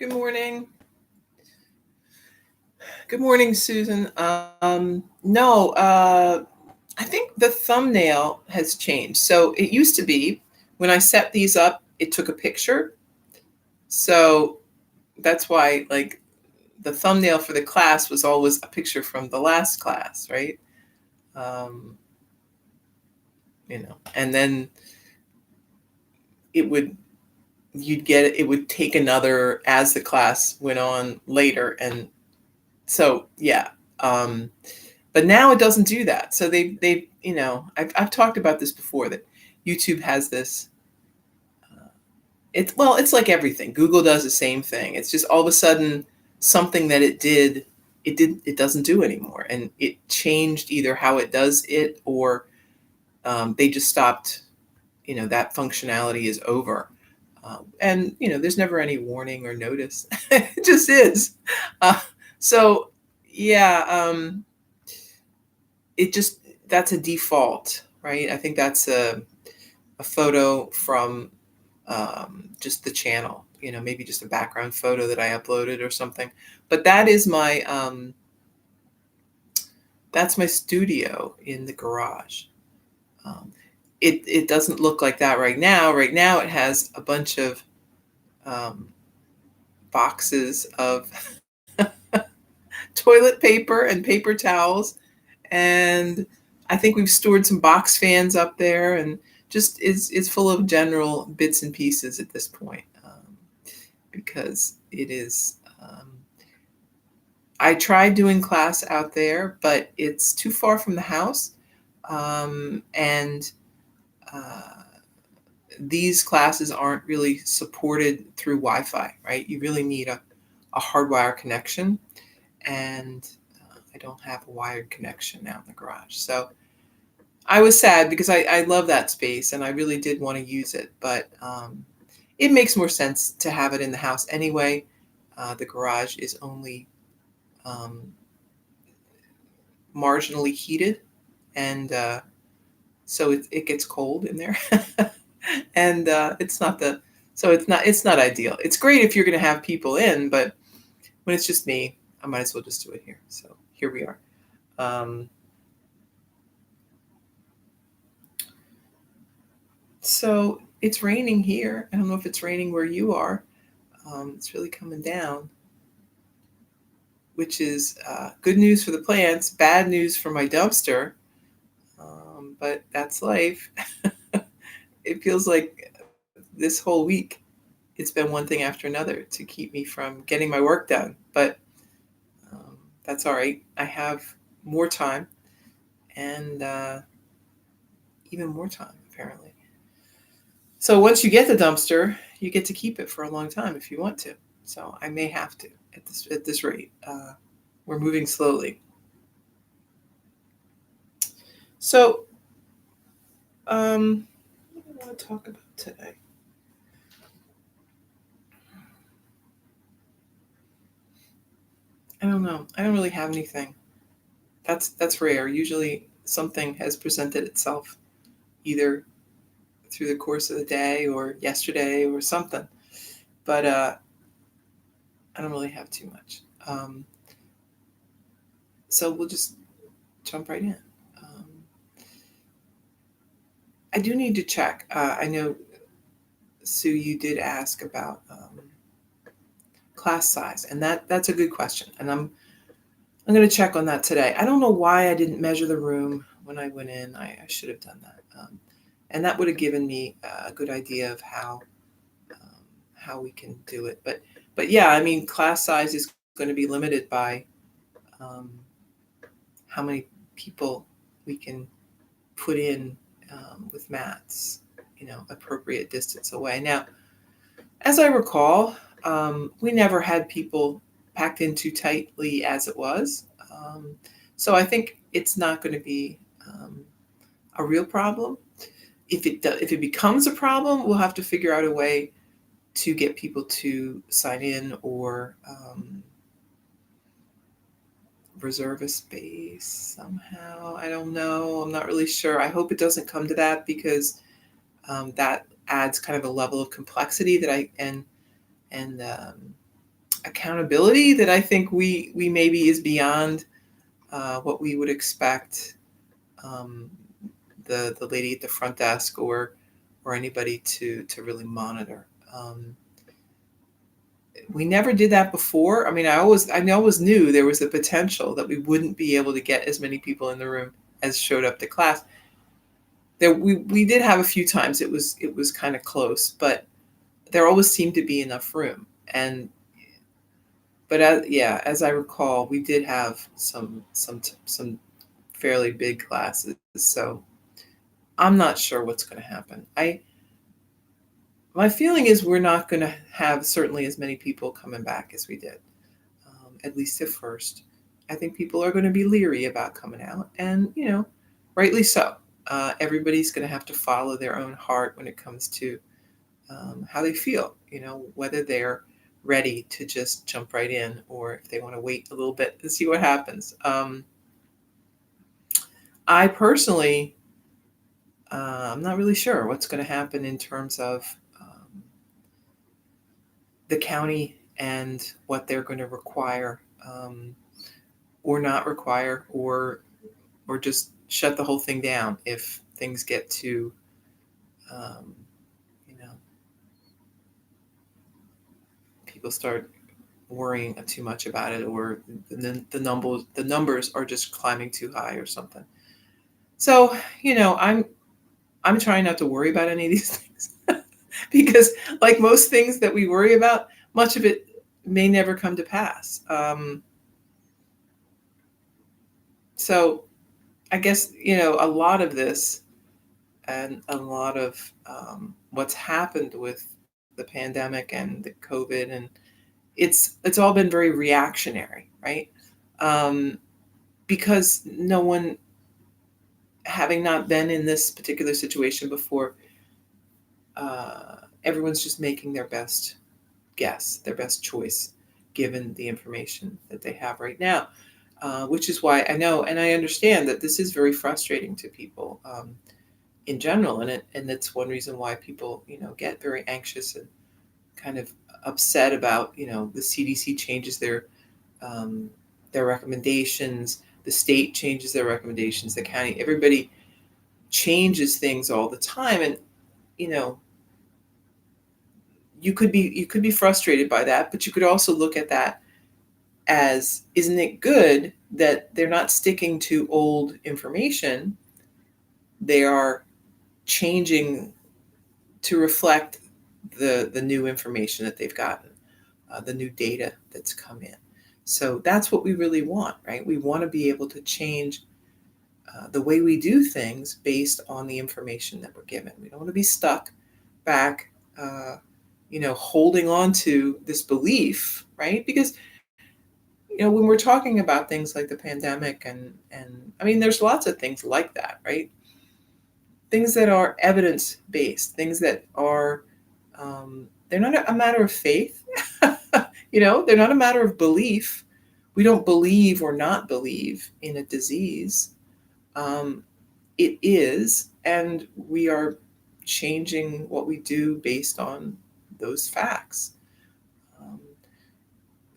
Good morning. Good morning, Susan. No, I think the thumbnail has changed. So it used to be when I set these up, it took a picture. So that's why, like, the thumbnail for the class was always a picture from the last class, right? Um, and then it would it would take another as the class went on later, and so yeah. But now it doesn't do that. So I've talked about this before, that YouTube has this. It's like everything. Google does the same thing. It's just all of a sudden something that it doesn't do anymore, and it changed either how it does it, or they just stopped. That functionality is over, and there's never any warning or notice. It just is. Uh, so yeah. That's a default, right? I think that's a photo from just the channel, maybe just a background photo that I uploaded or something. But that's my studio in the garage. It doesn't look like that right now. Right now it has a bunch of boxes of toilet paper and paper towels, and I think we've stored some box fans up there, and just is full of general bits and pieces at this point, because it is. I tried doing class out there, but it's too far from the house, and these classes aren't really supported through Wi-Fi, right? You really need a hardwire connection, and I don't have a wired connection now in the garage. So I was sad because I love that space and I really did want to use it, but it makes more sense to have it in the house anyway. The garage is only marginally heated, and so it gets cold in there, and it's not ideal. It's great if you're going to have people in, but when it's just me, I might as well just do it here. So here we are. So it's raining here. I don't know if it's raining where you are. It's really coming down, which is good news for the plants, bad news for my dumpster. But that's life. It feels like this whole week it's been one thing after another to keep me from getting my work done. But that's all right. I have more time, and even more time, apparently. So once you get the dumpster, you get to keep it for a long time if you want to. So I may have to at this rate. We're moving slowly. So, what do I want to talk about today? I don't know. I don't really have anything. That's rare. Usually something has presented itself either through the course of the day or yesterday or something. But I don't really have too much. So we'll just jump right in. I do need to check. I know, Sue, you did ask about class size, and that's a good question. And I'm going to check on that today. I don't know why I didn't measure the room when I went in. I should have done that, and that would have given me a good idea of how we can do it. But yeah, I mean, class size is going to be limited by how many people we can put in with mats, appropriate distance away. Now, as I recall, we never had people packed in too tightly as it was. So I think it's not going to be a real problem. If it becomes a problem, we'll have to figure out a way to get people to sign in or reserve a space somehow. I don't know. I'm not really sure. I hope it doesn't come to that, because that adds kind of a level of complexity that accountability that I think we maybe is beyond what we would expect um, the lady at the front desk or anybody to really monitor. We never did that before. I mean, I always knew there was a potential that we wouldn't be able to get as many people in the room as showed up to class. There we did have a few times it was kind of close, but there always seemed to be enough room. And but yeah, as I recall, we did have some fairly big classes. So I'm not sure what's going to happen. My feeling is we're not going to have certainly as many people coming back as we did, at least at first. I think people are going to be leery about coming out, and rightly so. Everybody's going to have to follow their own heart when it comes to how they feel. Whether they're ready to just jump right in, or if they want to wait a little bit and see what happens. I personally, I'm not really sure what's going to happen in terms of the county and what they're going to require or not require, or just shut the whole thing down if things get to um, you know people start worrying too much about it, or the numbers are just climbing too high or something. So I'm trying not to worry about any of these things because, like most things that we worry about, much of it may never come to pass. So I guess a lot of this and a lot of what's happened with the pandemic and the COVID, and it's all been very reactionary, right? Um, because no one, having not been in this particular situation before, everyone's just making their best guess, their best choice, given the information that they have right now. Which is why I know and I understand that this is very frustrating to people in general, and it's one reason why people get very anxious and kind of upset about the CDC changes their recommendations, the state changes their recommendations, the county, everybody changes things all the time, and you know you could be frustrated by that, but you could also look at that as, isn't it good that they're not sticking to old information? They are changing to reflect the new information that they've gotten, the new data that's come in. So that's what we really want, right? We want to be able to change the way we do things based on the information that we're given. We don't want to be stuck back, holding on to this belief, right? Because when we're talking about things like the pandemic, and I mean, there's lots of things like that, right? Things that are evidence based, things that are they're not a matter of faith. They're not a matter of belief. We don't believe or not believe in a disease. Um, it is, and we are changing what we do based on those facts. Um,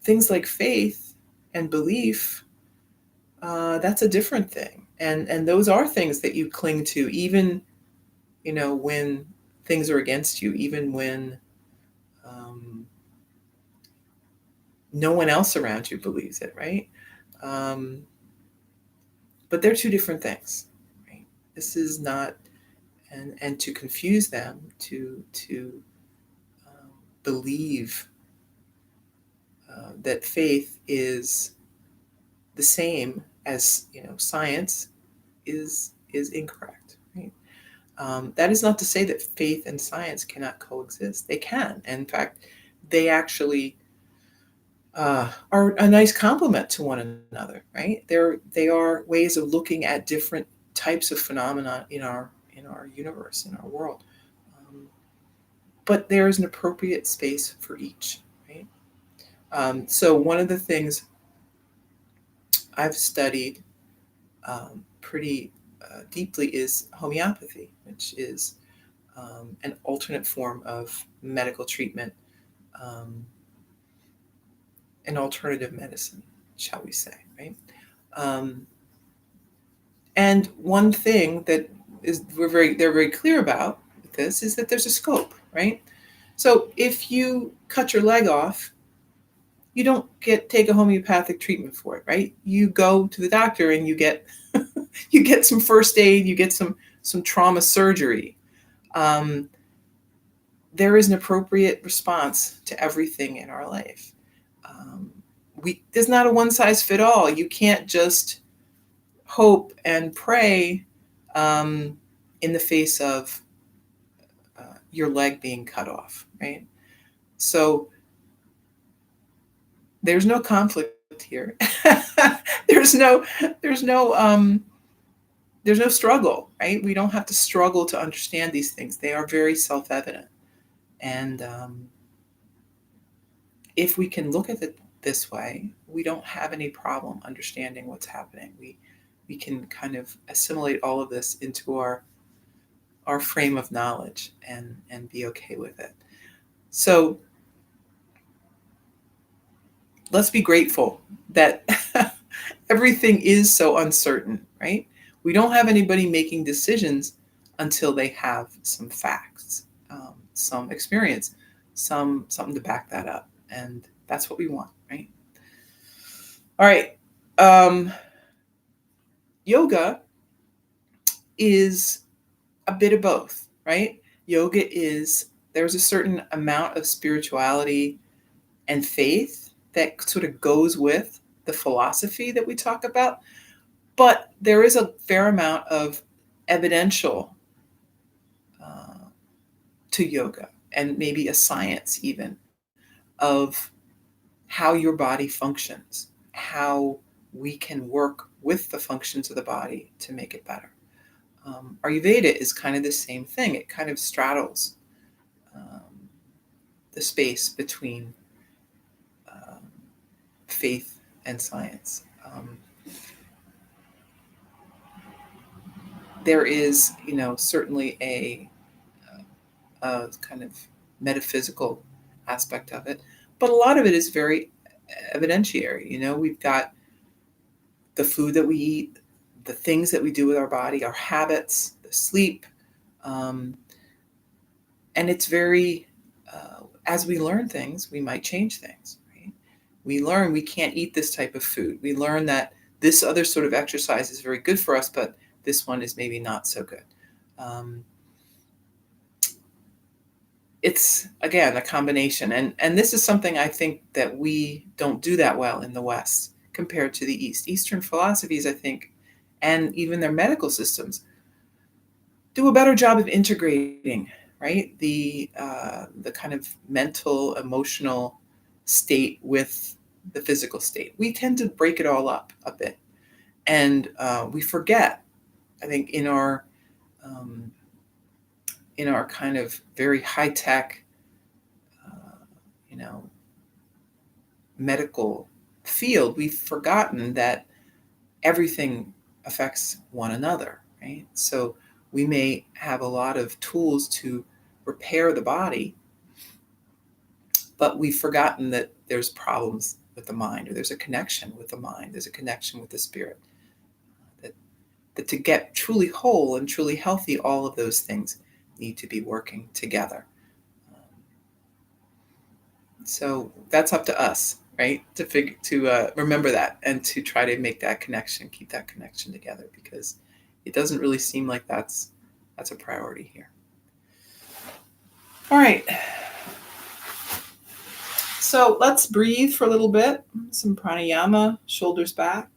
Things like faith and belief, that's a different thing, and those are things that you cling to, even when things are against you, even when um, no one else around you believes it, right? Um, but they're two different things, right? This is not, and to confuse them, to um, believe that faith is the same as science is incorrect, right? That is not to say that faith and science cannot coexist. They can. And in fact, they actually are a nice complement to one another, right? They are ways of looking at different types of phenomena in our universe, in our world. Um, but there is an appropriate space for each, right? So one of the things I've studied pretty deeply is homeopathy, which is an alternate form of medical treatment, um, an alternative medicine, shall we say, right? And one thing that they're very clear about with this is that there's a scope, right? So if you cut your leg off, you don't take a homeopathic treatment for it, right? You go to the doctor and you get you get some first aid, you get some trauma surgery. There is an appropriate response to everything in our life. There's not a one size fit all. You can't just hope and pray in the face of your leg being cut off, right? So there's no conflict here. there's no there's no there's no struggle, right? We don't have to struggle to understand these things. They are very self-evident. And if we can look at it this way, we don't have any problem understanding what's happening. We can kind of assimilate all of this into our frame of knowledge and be okay with it. So let's be grateful that everything is so uncertain, right? We don't have anybody making decisions until they have some facts, some experience, something to back that up. And that's what we want, right? All right. Yoga is a bit of both, right? There's a certain amount of spirituality and faith that sort of goes with the philosophy that we talk about. But there is a fair amount of evidential to yoga, and maybe a science even, of how your body functions, how we can work with the functions of the body to make it better. Ayurveda is kind of the same thing. It kind of straddles the space between faith and science. There is, certainly a kind of metaphysical aspect of it, but a lot of it is very evidentiary. We've got the food that we eat, the things that we do with our body, our habits, the sleep, and it's very, as we learn things, we might change things, right? We learn we can't eat this type of food. We learn that this other sort of exercise is very good for us, but this one is maybe not so good. It's, again, a combination. And this is something I think that we don't do that well in the West compared to the East. Eastern philosophies, I think, and even their medical systems, do a better job of integrating, right, the kind of mental, emotional state with the physical state. We tend to break it all up a bit. And we forget, I think, in our kind of very high-tech, medical field, we've forgotten that everything affects one another, right? So we may have a lot of tools to repair the body, but we've forgotten that there's problems with the mind, or there's a connection with the mind, there's a connection with the spirit. That to get truly whole and truly healthy, all of those things need to be working together. So that's up to us, right? To remember that and to try to make that connection, keep that connection together, because it doesn't really seem like that's a priority here. All right. So let's breathe for a little bit. Some pranayama, shoulders back.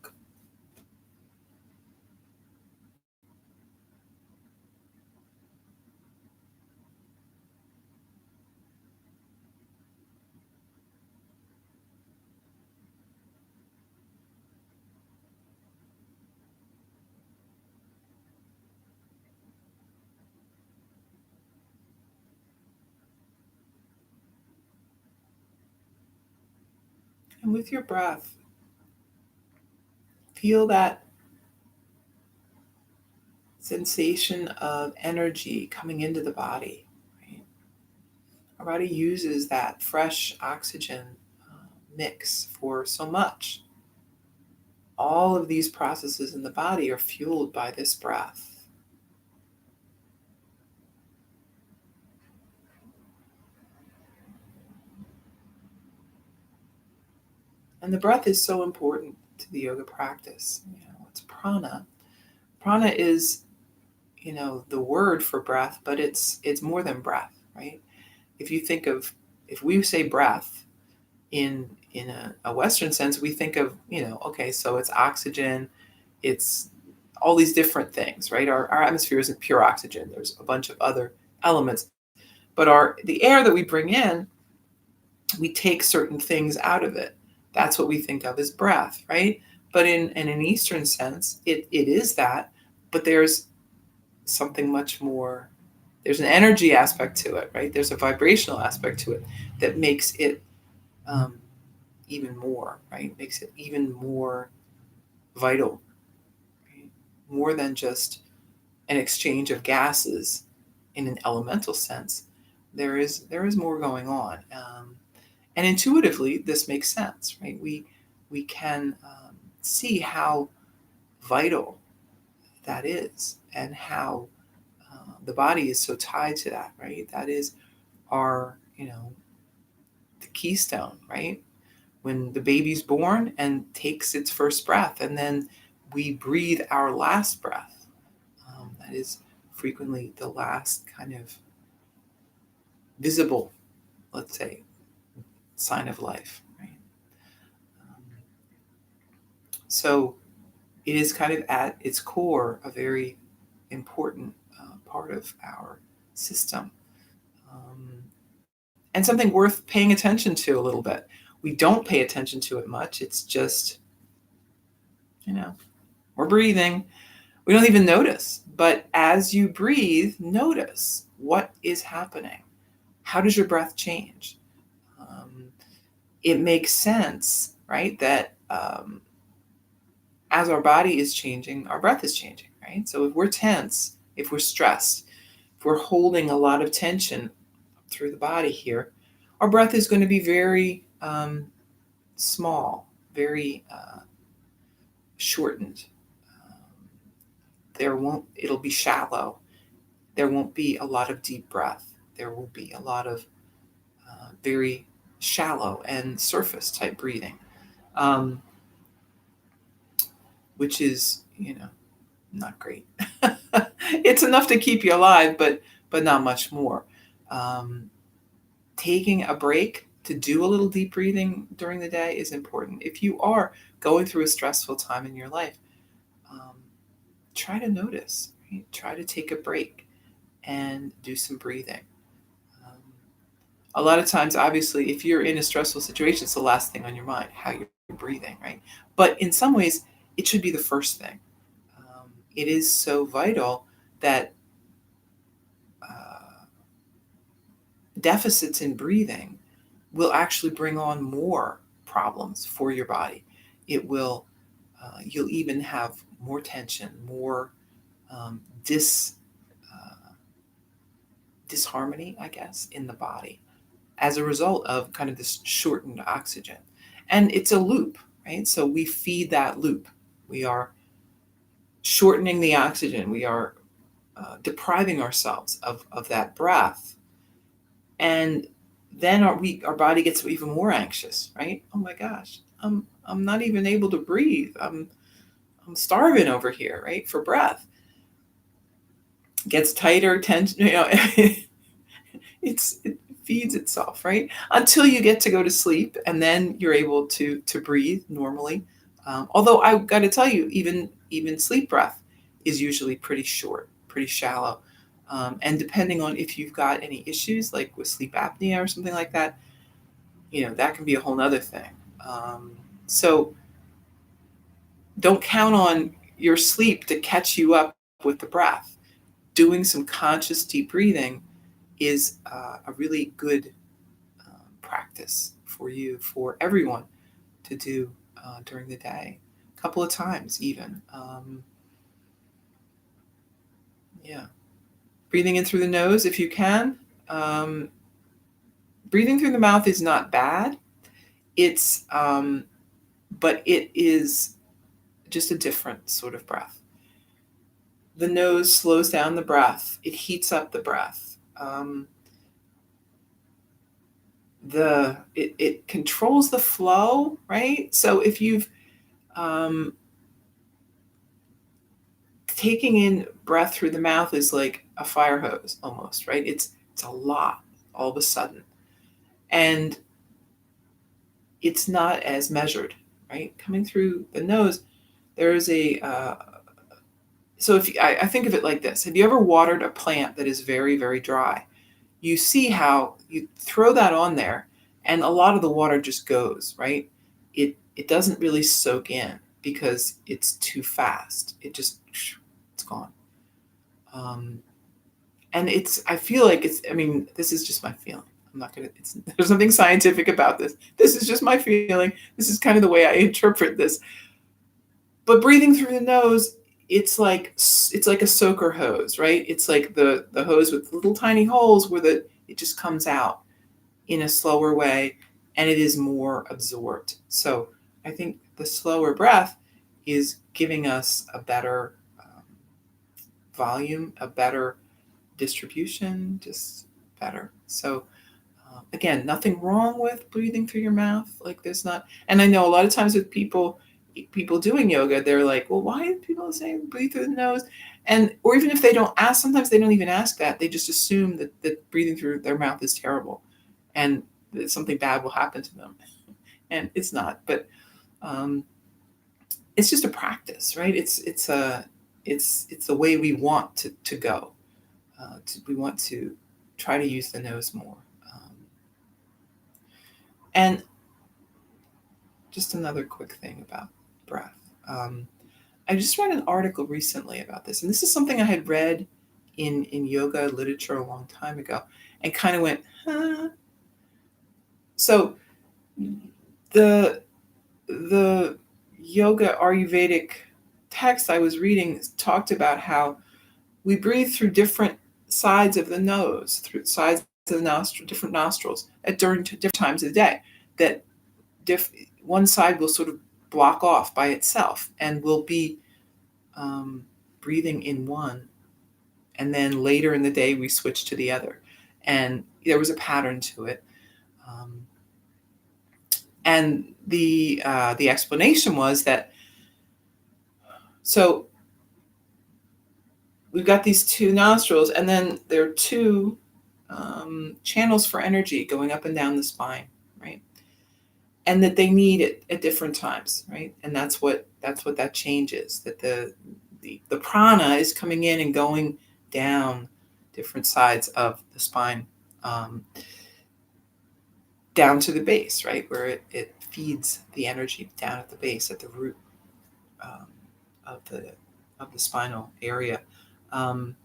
And with your breath, feel that sensation of energy coming into the body. Right? Our body uses that fresh oxygen mix for so much. All of these processes in the body are fueled by this breath. And the breath is so important to the yoga practice. It's prana. Prana is, the word for breath, but it's more than breath, right? If you think of, if we say breath in a Western sense, we think of, okay, so it's oxygen, it's all these different things, right? Our atmosphere isn't pure oxygen. There's a bunch of other elements. But the air that we bring in, we take certain things out of it. That's what we think of as breath, right? But in an Eastern sense, it is that, but there's something much more. There's an energy aspect to it, right? There's a vibrational aspect to it that makes it even more, right? Makes it even more vital, right? More than just an exchange of gases in an elemental sense. There is more going on, and intuitively this makes sense, right? We can see how vital that is, and how the body is so tied to that, right? That is our, the keystone, right? When the baby's born and takes its first breath, and then we breathe our last breath. That is frequently the last kind of visible, let's say, sign of life, right? So it is kind of at its core a very important part of our system, and something worth paying attention to a little bit. We don't pay attention to it much. It's just, we're breathing. We don't even notice. But as you breathe, notice what is happening. How does your breath change? It makes sense, right, that as our body is changing, our breath is changing, right? So if we're tense, if we're stressed, if we're holding a lot of tension through the body here, our breath is going to be very small, very shortened. It'll be shallow. There won't be a lot of deep breath. There will be a lot of very shallow and surface type breathing, which is, not great. It's enough to keep you alive, but not much more. Taking a break to do a little deep breathing during the day is important. If you are going through a stressful time in your life, try to notice, right? Try to take a break and do some breathing. A lot of times, obviously, if you're in a stressful situation, it's the last thing on your mind, how you're breathing, right? But in some ways, it should be the first thing. It is so vital that deficits in breathing will actually bring on more problems for your body. It will, you'll even have more tension, more disharmony, I guess, in the body as a result of kind of this shortened oxygen. And it's a loop, right? So we feed that loop. We are shortening the oxygen. We are depriving ourselves of that breath. And then our body gets even more anxious, right? Oh my gosh, I'm not even able to breathe. I'm starving over here, right? For breath. Gets tighter, tension, it feeds itself, right? Until you get to go to sleep, and then you're able to breathe normally. Although I've got to tell you, even sleep breath is usually pretty short, pretty shallow. And depending on if you've got any issues like with sleep apnea or something like that, that can be a whole nother thing. So don't count on your sleep to catch you up with the breath. Doing some conscious deep breathing is a really good practice for you, for everyone to do during the day, a couple of times even. Yeah. Breathing in through the nose if you can. Breathing through the mouth is not bad. It's, but it is just a different sort of breath. The nose slows down the breath. It heats up the breath. It controls the flow, right? So if you've taking in breath through the mouth is like a fire hose almost, right? It's a lot all of a sudden, and it's not as measured, right? Coming through the nose, there is a so if you, I think of it like this: have you ever watered a plant that is very, very dry? You see how you throw that on there, and a lot of the water just goes, right? It doesn't really soak in because it's too fast. It's gone. Um, and I feel like I mean, this is just my feeling. I'm not gonna, there's nothing scientific about this. This is just my feeling. This is kind of the way I interpret this. But breathing through the nose, it's like a soaker hose, right? It's like the hose with little tiny holes where it just comes out in a slower way, and it is more absorbed. So I think the slower breath is giving us a better volume, a better distribution, just better. So again, nothing wrong with breathing through your mouth. Like there's not, and I know a lot of times with people doing yoga, they're like, well, why do people say breathe through the nose? And or even if they don't ask, sometimes they don't even ask that. They just assume that breathing through their mouth is terrible, and that something bad will happen to them. And it's not. But um, it's just a practice, right? It's the way we want to go. We want to try to use the nose more. And just another quick thing about breath. I just read an article recently about this, and this is something I had read in yoga literature a long time ago, and kind of went, huh? So the the yoga Ayurvedic text I was reading talked about how we breathe through different sides of the nose, through sides of the nostril, different nostrils at during different times of the day. That one side will sort of block off by itself, and we'll be breathing in one, and then later in the day we switch to the other, and there was a pattern to it. Um, and the explanation was that so we've got these two nostrils, and then there are two channels for energy going up and down the spine, right? And that they need it at different times, right? And that's what that changes. That the prana is coming in and going down different sides of the spine, um, down to the base, right, where it feeds the energy down at the base, at the root um, of the spinal area. Um,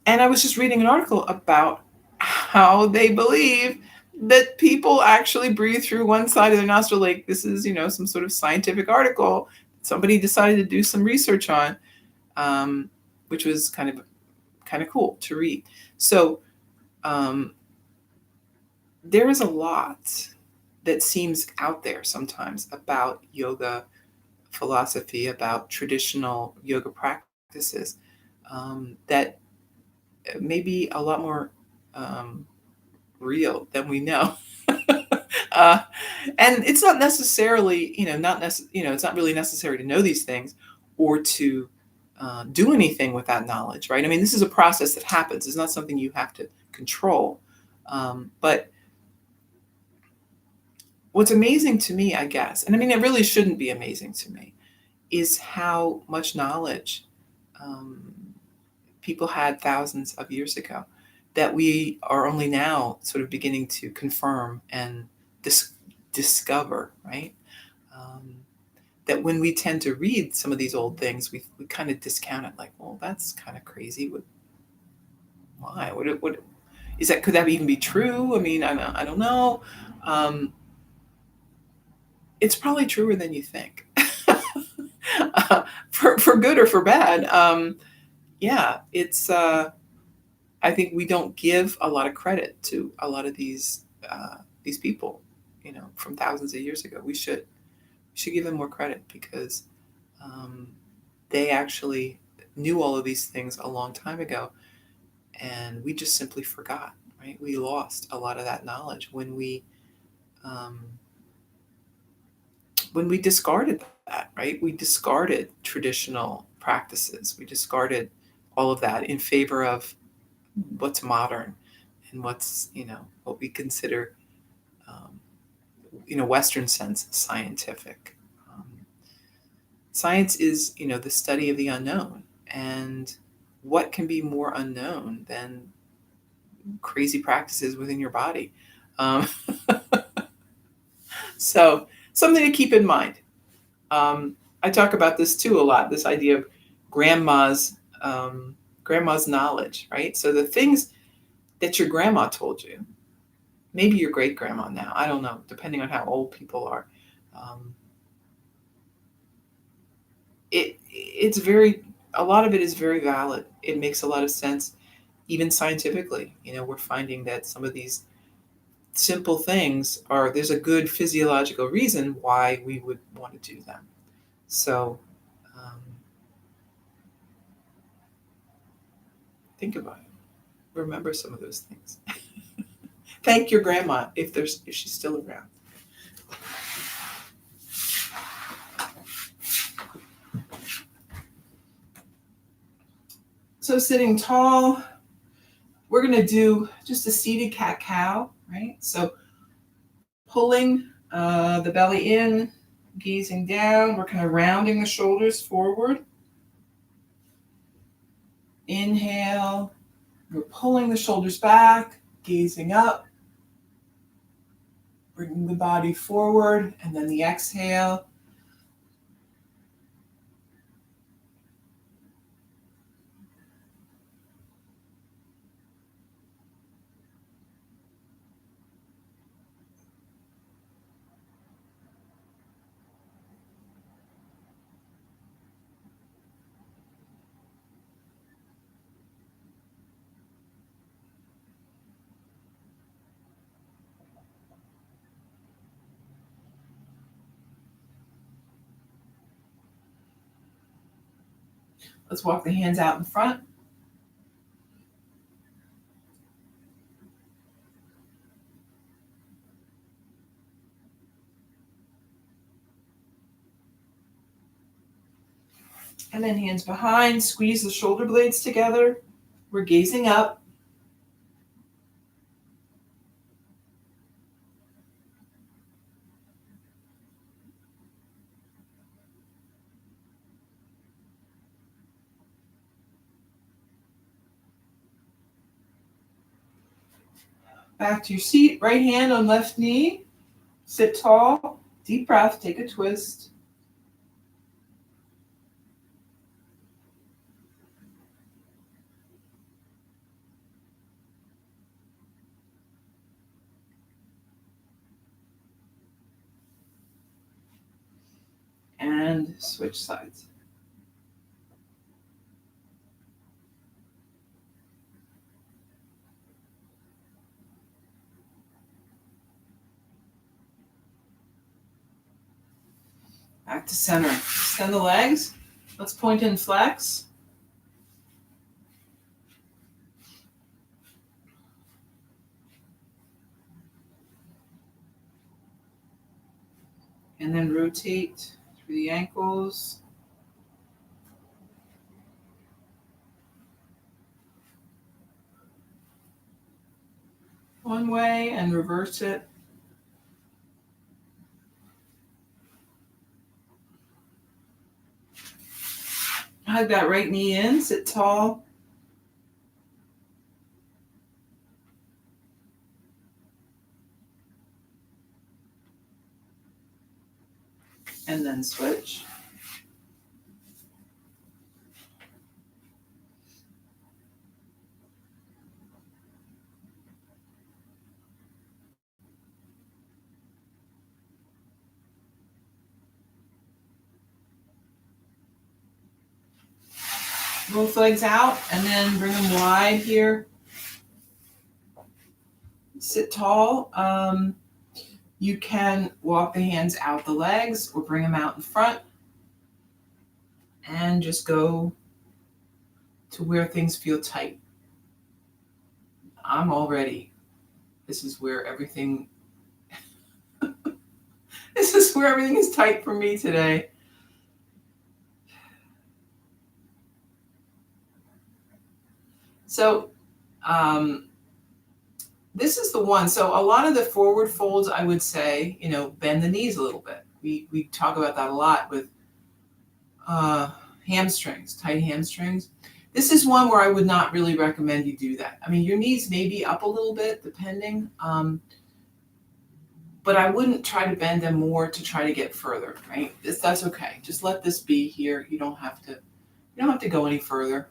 and I was just reading an article about how they believe that people actually breathe through one side of their nostril. Like this is, some sort of scientific article somebody decided to do some research on, which was kind of cool to read. So there is a lot that seems out there sometimes about yoga philosophy, about traditional yoga practices, that may be a lot more real than we know. uh, and it's not necessarily, it's not really necessary to know these things or to do anything with that knowledge, right? I mean, this is a process that happens. It's not something you have to control. But what's amazing to me, I guess, and I mean, it really shouldn't be amazing to me, is how much knowledge um, people had thousands of years ago that we are only now sort of beginning to confirm and discover, right? Um, that when we tend to read some of these old things, we kind of discount it, like, well, that's kind of crazy. Why? What is that? Could that even be true? I mean, I don't know. Um, it's probably truer than you think, for good or for bad. Yeah, it's. I think we don't give a lot of credit to a lot of these people, from thousands of years ago. We should give them more credit because they actually knew all of these things a long time ago, and we just simply forgot, right? We lost a lot of that knowledge when we discarded that, right? We discarded traditional practices. We discarded all of that in favor of what's modern and what's, what we consider, Western sense scientific. Science is, the study of the unknown. And what can be more unknown than crazy practices within your body? So something to keep in mind. I talk about this too a lot, this idea of grandma's knowledge, right? So the things that your grandma told you, maybe your great grandma now, I don't know, depending on how old people are. A lot of it is very valid. It makes a lot of sense, even scientifically. We're finding that some of these simple things there's a good physiological reason why we would want to do them. So think about it. Remember some of those things. Thank your grandma if she's still around. So sitting tall, we're going to do just a seated cat-cow, right? So pulling the belly in, gazing down. We're kind of rounding the shoulders forward. Inhale. We're pulling the shoulders back, gazing up. Bringing the body forward, and then the exhale. Let's walk the hands out in front. And then hands behind, squeeze the shoulder blades together. We're gazing up. Back to your seat, right hand on left knee. Sit tall, deep breath, take a twist. And switch sides. Back to center. Extend the legs. Let's point and flex. And then rotate through the ankles. One way and reverse it. Hug that right knee in, sit tall. And then switch. Both legs out and then bring them wide here. Sit tall. You can walk the hands out the legs or bring them out in front and just go to where things feel tight. I'm all ready. This is where everything is tight for me today. So this is the one. So a lot of the forward folds, I would say, bend the knees a little bit. We talk about that a lot with hamstrings, tight hamstrings. This is one where I would not really recommend you do that. I mean, your knees may be up a little bit, depending, but I wouldn't try to bend them more to try to get further. Right? That's okay. Just let this be here. You don't have to go any further.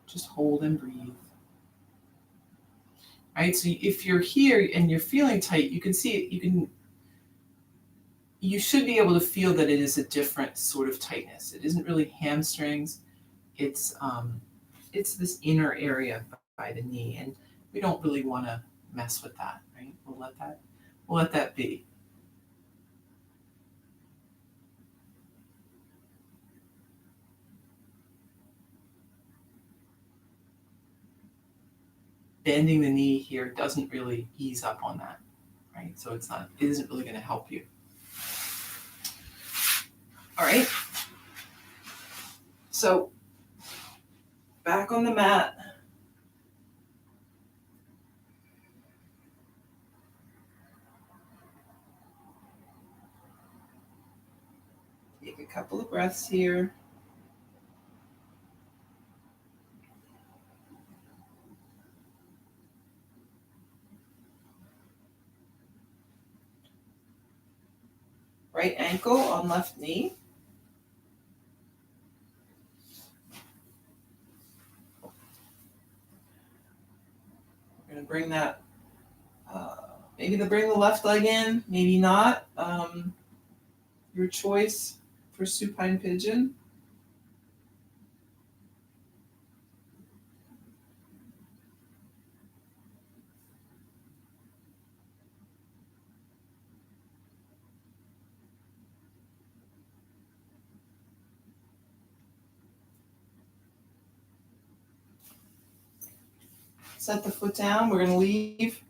Just hold and breathe. Right? So if you're here and you're feeling tight, you can see it. You should be able to feel that it is a different sort of tightness. It isn't really hamstrings. It's this inner area by the knee, and we don't really want to mess with that, right? We'll let that be. Bending the knee here doesn't really ease up on that, right? So it isn't really going to help you. All right. So back on the mat. Take a couple of breaths here. Right ankle on left knee. We're going to bring that, maybe to bring the left leg in, maybe not. Your choice for supine pigeon. Set the foot down. We're going to leave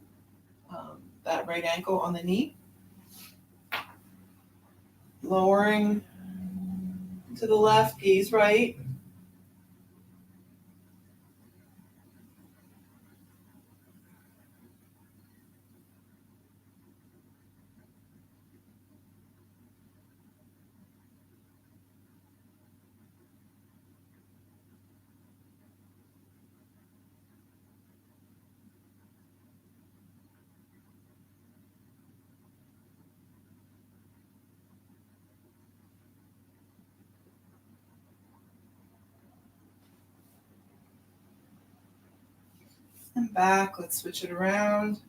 that right ankle on the knee. Lowering to the left, gaze right. And back. Let's switch it around.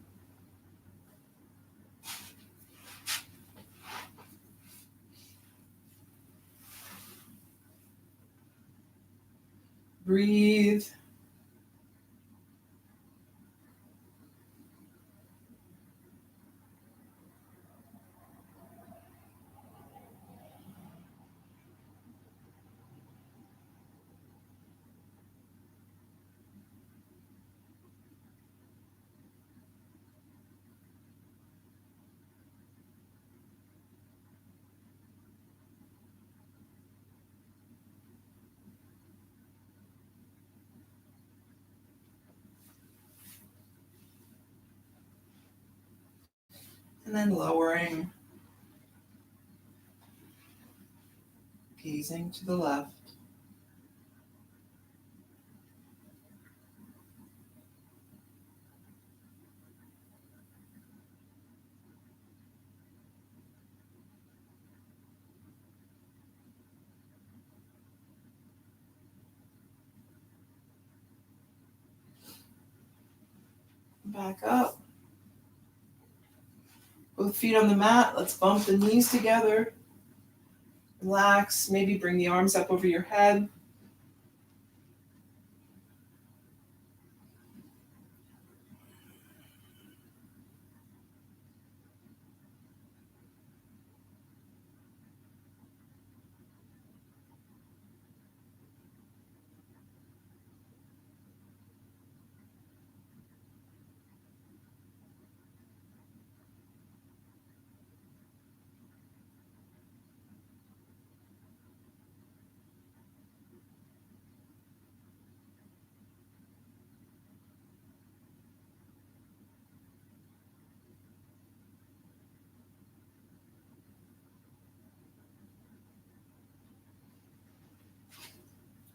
Breathe. And then lowering. Gazing to the left. Back up. Both feet on the mat. Let's bump the knees together. Relax. Maybe bring the arms up over your head.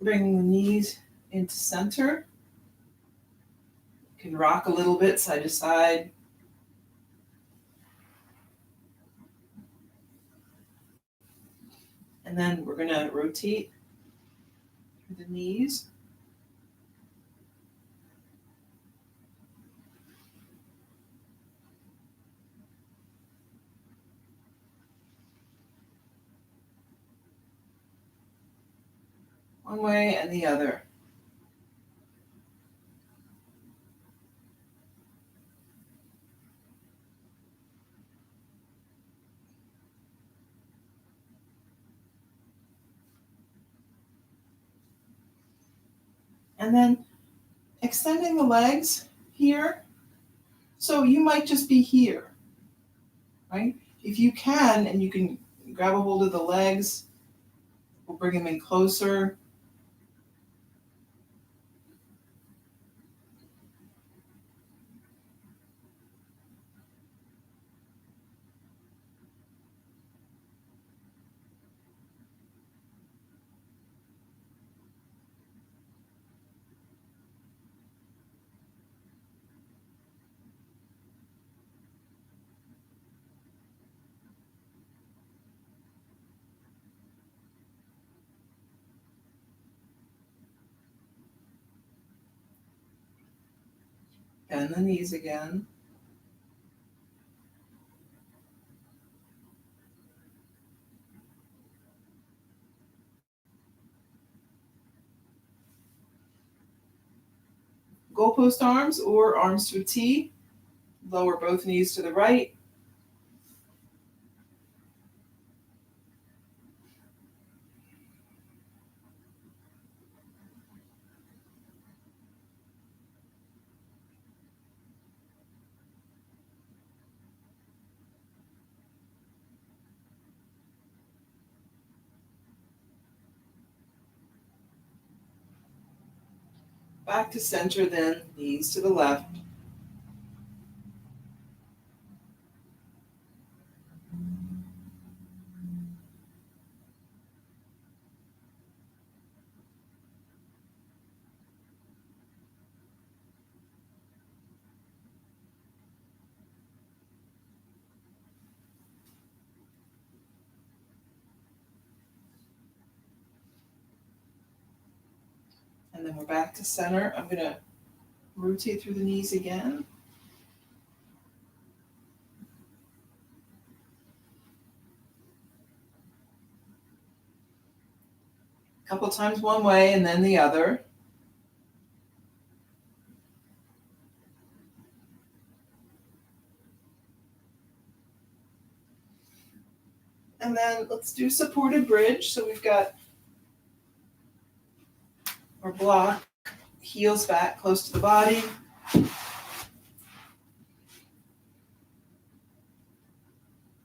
Bringing the knees into center. You can rock a little bit side to side. And then we're going to rotate the knees. One way and the other. And then extending the legs here. So you might just be here, right? If you can, and you can grab a hold of the legs, we'll bring them in closer. Bend the knees again. Goalpost arms or arms to a T. Lower both knees to the right. Back to center then, knees to the left. And then we're back to center. I'm going to rotate through the knees again. A couple times one way and then the other. And then let's do supported bridge. So we've got our block, heels back close to the body.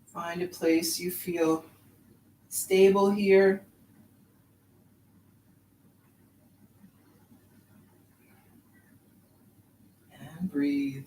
Find a place you feel stable here. And breathe.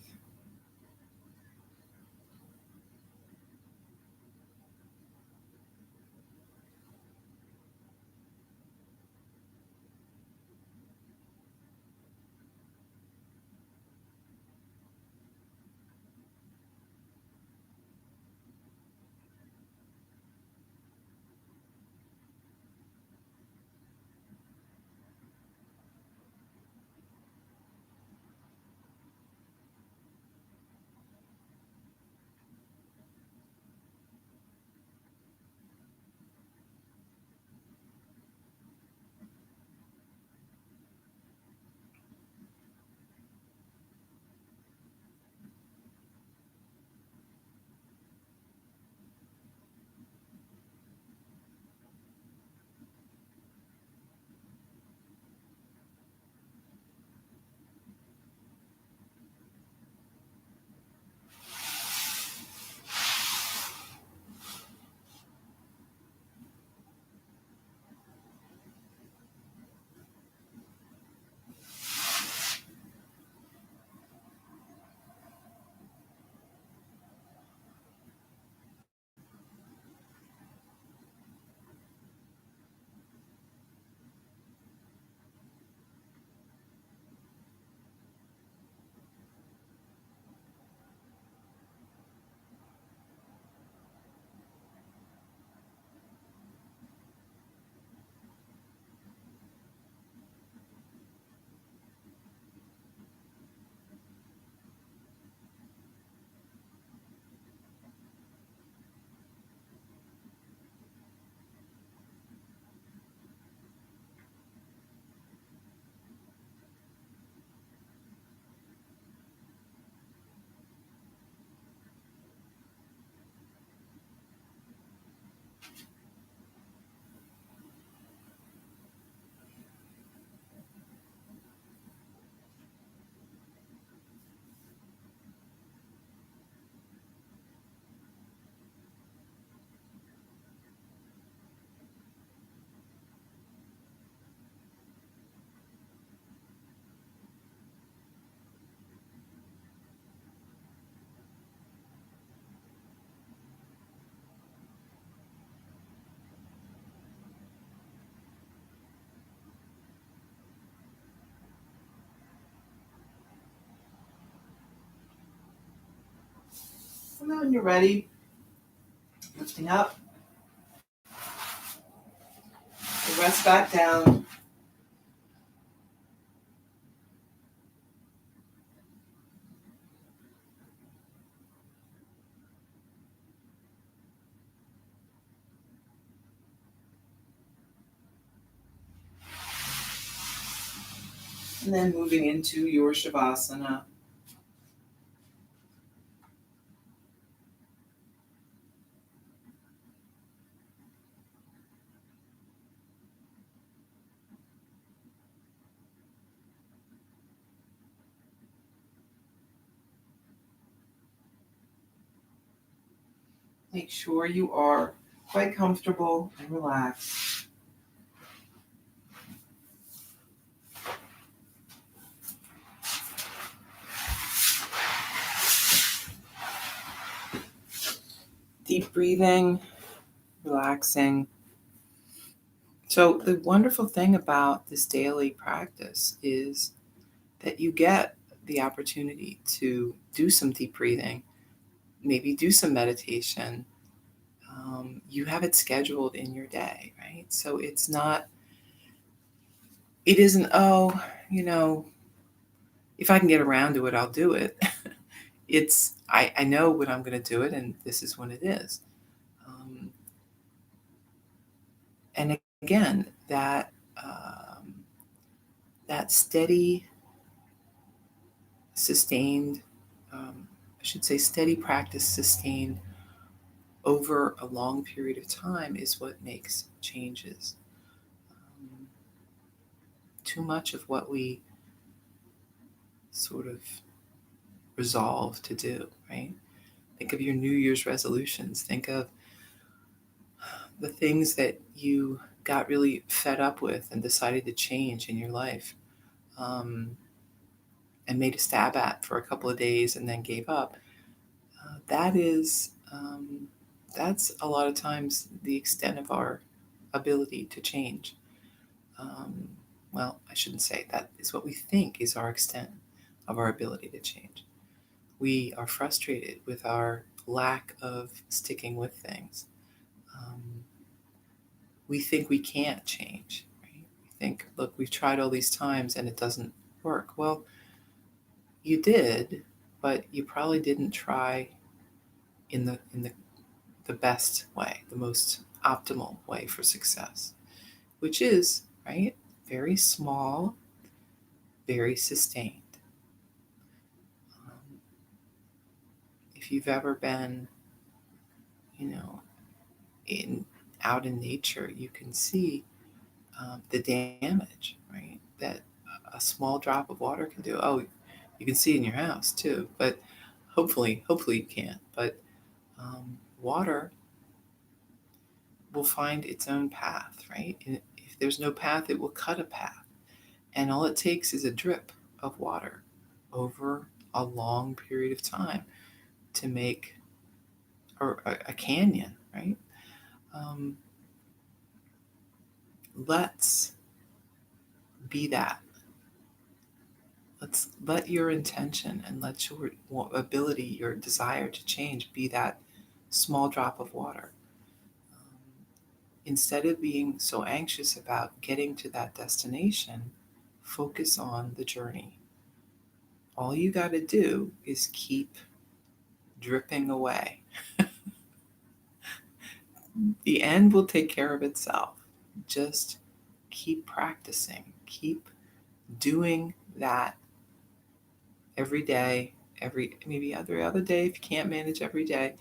And then when you're ready, lifting up, rest back down. And then moving into your Shavasana. Make sure you are quite comfortable and relaxed. Deep breathing, relaxing. So the wonderful thing about this daily practice is that you get the opportunity to do some deep breathing, maybe do some meditation. You have it scheduled in your day, right? So it isn't, oh, if I can get around to it, I'll do it. I know when I'm going to do it, and this is when it is. And again, that steady, sustained, I should say steady practice sustained over a long period of time is what makes changes. Too much of what we sort of resolve to do, right? Think of your New Year's resolutions. Think of the things that you got really fed up with and decided to change in your life, and made a stab at for a couple of days and then gave up. That's a lot of times the extent of our ability to change. Um, well, I shouldn't say that is what we think is our extent of our ability to change. We are frustrated with our lack of sticking with things. Um, we think we can't change. Right? We think, look, we've tried all these times and it doesn't work. Well, you did, but you probably didn't try in the best way, the most optimal way for success, which is, right, very small, very sustained. Um, if you've ever been, you know, in out in nature, you can see the damage, right, that a small drop of water can do. Oh, you can see in your house too, but hopefully you can't. But water will find its own path, right? And if there's no path, it will cut a path. And all it takes is a drip of water over a long period of time to make a canyon, right? Um, let's be that. Let's let your intention and let your ability, your desire to change be that small drop of water. Instead of being so anxious about getting to that destination, focus on the journey. All you got to do is keep dripping away. The end will take care of itself. Just keep practicing, keep doing that every day, maybe every other day if you can't manage every day.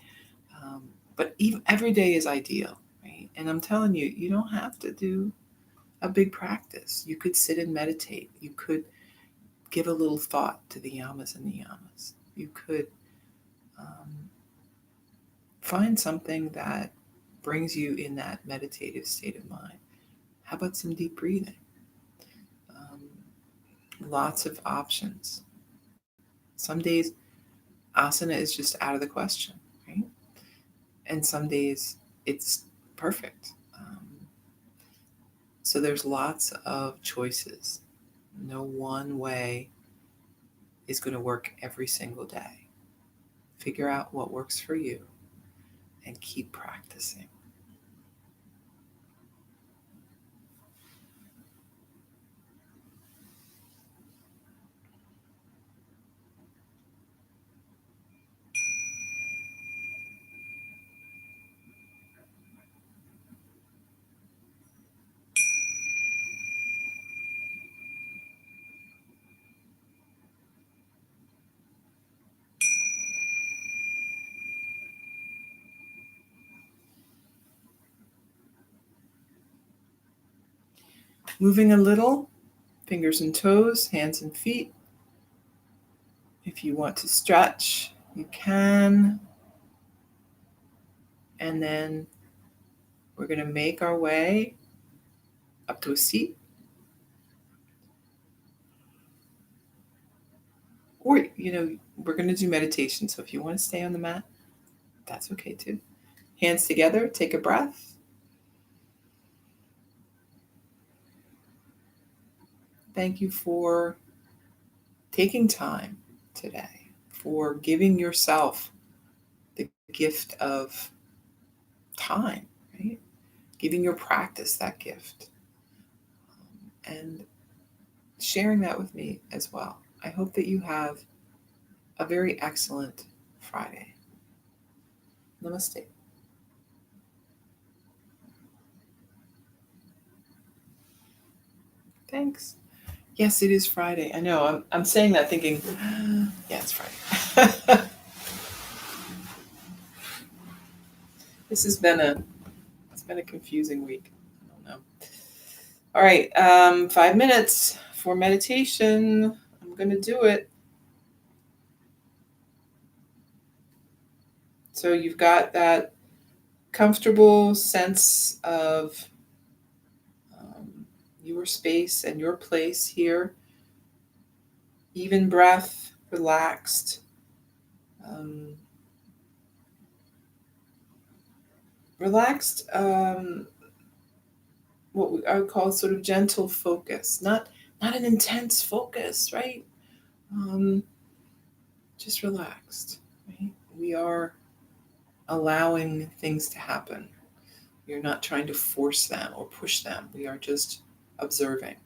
But even every day is ideal, right? And I'm telling you, you don't have to do a big practice. You could sit and meditate. You could give a little thought to the yamas and niyamas. You could um, find something that brings you in that meditative state of mind. How about some deep breathing? Um, Lots of options. Some days, asana is just out of the question, right? And some days, it's perfect. So there's lots of choices. No one way is going to work every single day. Figure out what works for you and keep practicing. Moving a little, fingers and toes, hands and feet. If you want to stretch, you can. And then we're going to make our way up to a seat. Or, we're going to do meditation. So if you want to stay on the mat, that's okay too. Hands together, take a breath. Thank you for taking time today, for giving yourself the gift of time, right? Giving your practice that gift, and sharing that with me as well. I hope that you have a very excellent Friday. Namaste. Thanks. Yes, it is Friday. I know. I'm saying that thinking, yeah, it's Friday. This has been a confusing week. I don't know. All right, 5 minutes for meditation. I'm going to do it. So you've got that comfortable sense of your space and your place here. Even breath, relaxed. Relaxed, what I would call sort of gentle focus, not an intense focus, right? Just relaxed, right? We are allowing things to happen. We're not trying to force them or push them. We are just observing.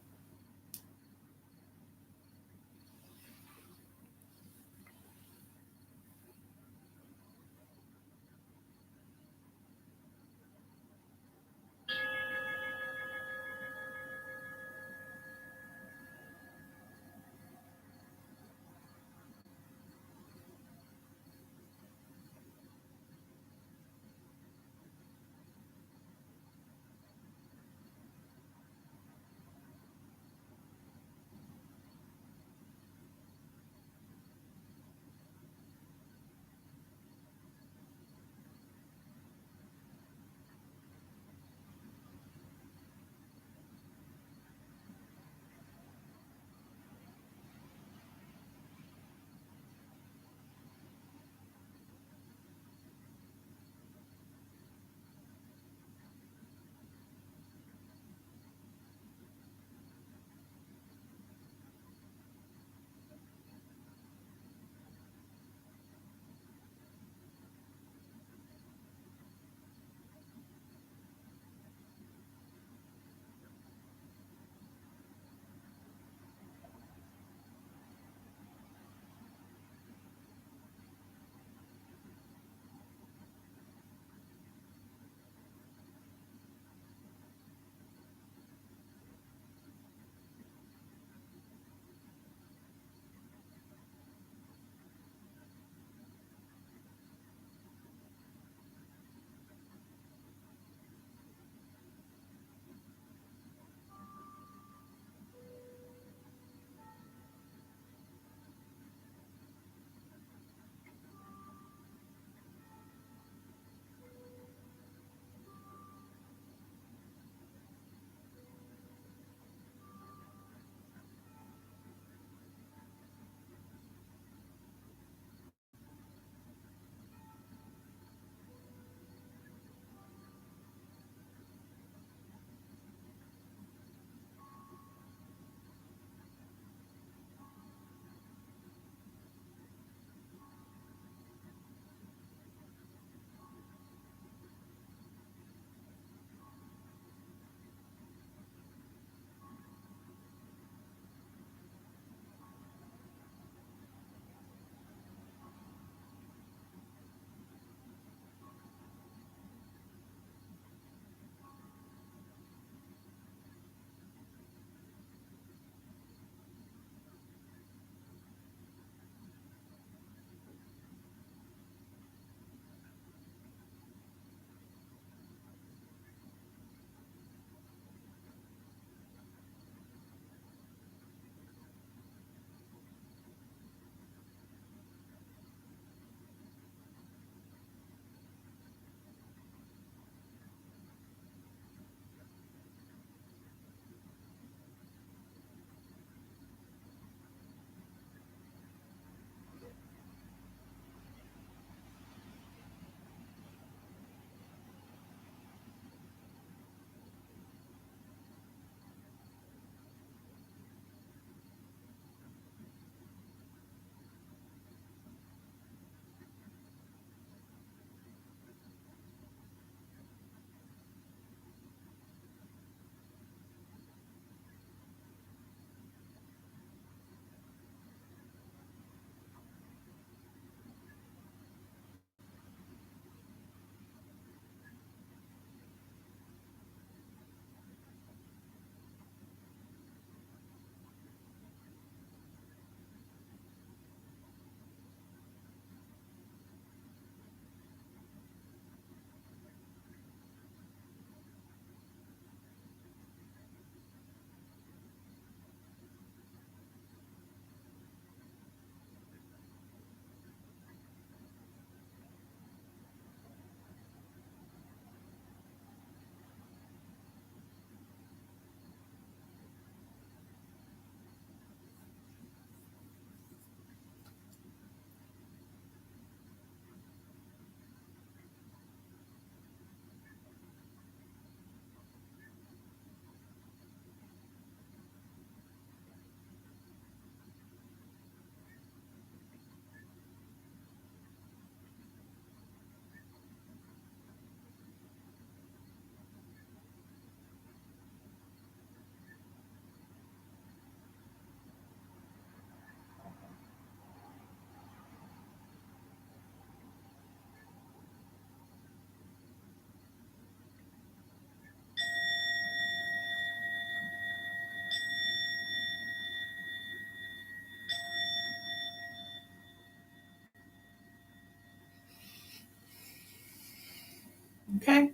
Okay,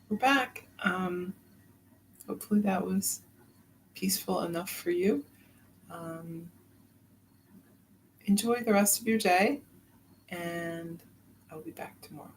we're back. Hopefully that was peaceful enough for you. Um, Enjoy the rest of your day, and I'll be back tomorrow.